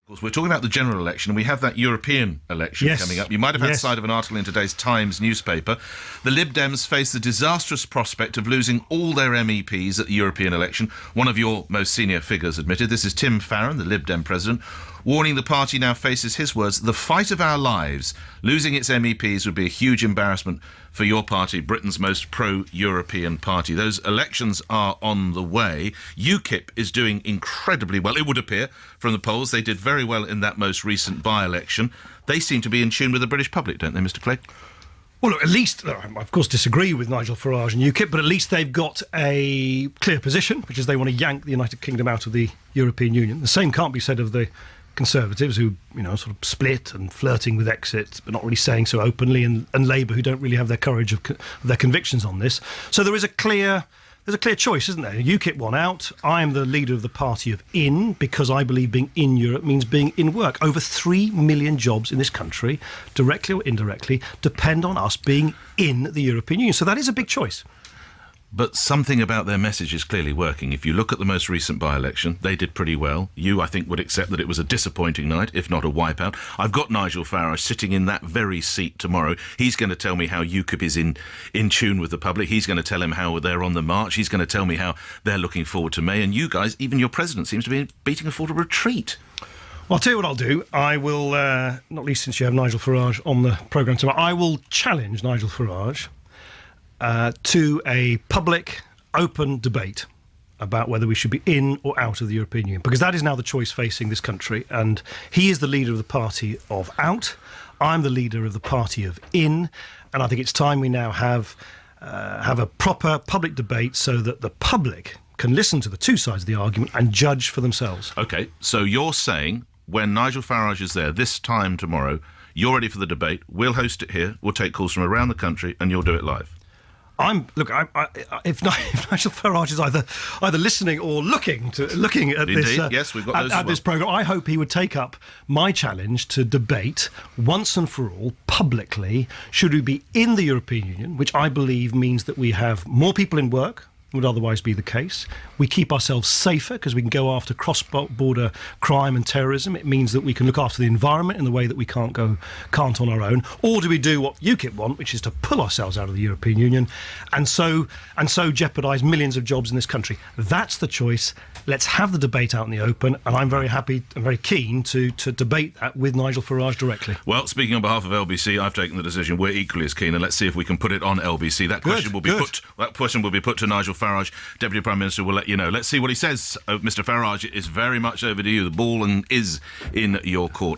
Of course, we're talking about the general election, and we have that European election coming up. You might have had sight of an article in today's Times newspaper. The Lib Dems face the disastrous prospect of losing all their MEPs at the European election. One of your most senior figures admitted. This is Tim Farron, the Lib Dem president, warning the party now faces, his words, the fight of our lives. Losing its MEPs would be a huge embarrassment for your party, Britain's most pro-European party. Those elections are on the way. UKIP is doing incredibly well, it would appear, from the polls. They did very well in that most recent by-election. They seem to be in tune with the British public, don't they, Mr. Clegg? Well, look, at least, I of course disagree with Nigel Farage and UKIP, but at least they've got a clear position, which is they want to yank the United Kingdom out of the European Union. The same can't be said of the Conservatives, who, sort of split and flirting with exit, but not really saying so openly, and Labour, who don't really have their courage of their convictions on this. So there's a clear choice, isn't there? UKIP won out. I am the leader of the party of in, because I believe being in Europe means being in work. Over 3 million jobs in this country, directly or indirectly, depend on us being in the European Union. So that is a big choice. But something about their message is clearly working. If you look at the most recent by-election, they did pretty well. You, I think, would accept that it was a disappointing night, if not a wipeout. I've got Nigel Farage sitting in that very seat tomorrow. He's going to tell me how UKIP is in tune with the public. He's going to tell him how they're on the march. He's going to tell me how they're looking forward to May. And you guys, even your president, seems to be beating a sort of retreat. Well, I'll tell you what I'll do. I will, not least since you have Nigel Farage on the programme tomorrow, I will challenge Nigel Farage to a public, open debate about whether we should be in or out of the European Union, because that is now the choice facing this country, and he is the leader of the party of out. I'm the leader of the party of in, and I think it's time we now have a proper public debate so that the public can listen to the two sides of the argument and judge for themselves. OK, so you're saying when Nigel Farage is there this time tomorrow, you're ready for the debate, we'll host it here, we'll take calls from around the country, and you'll do it live? If Nigel Farage is either listening or looking at Indeed, yes, we've got those this programme, I hope he would take up my challenge to debate once and for all publicly: should we be in the European Union, which I believe means that we have more people in work would otherwise be the case. We keep ourselves safer because we can go after cross-border crime and terrorism. It means that we can look after the environment in the way that we can't on our own. Or do we do what UKIP want, which is to pull ourselves out of the European Union and so jeopardise millions of jobs in this country? That's the choice. Let's have the debate out in the open, and I'm very happy and very keen to debate that with Nigel Farage directly. Well, speaking on behalf of LBC, I've taken the decision. We're equally as keen, and let's see if we can put it on LBC. That question will be put to Nigel Farage. Deputy Prime Minister will let you know. Let's see what he says. Mr. Farage, it is very much over to you. The ball is in your court.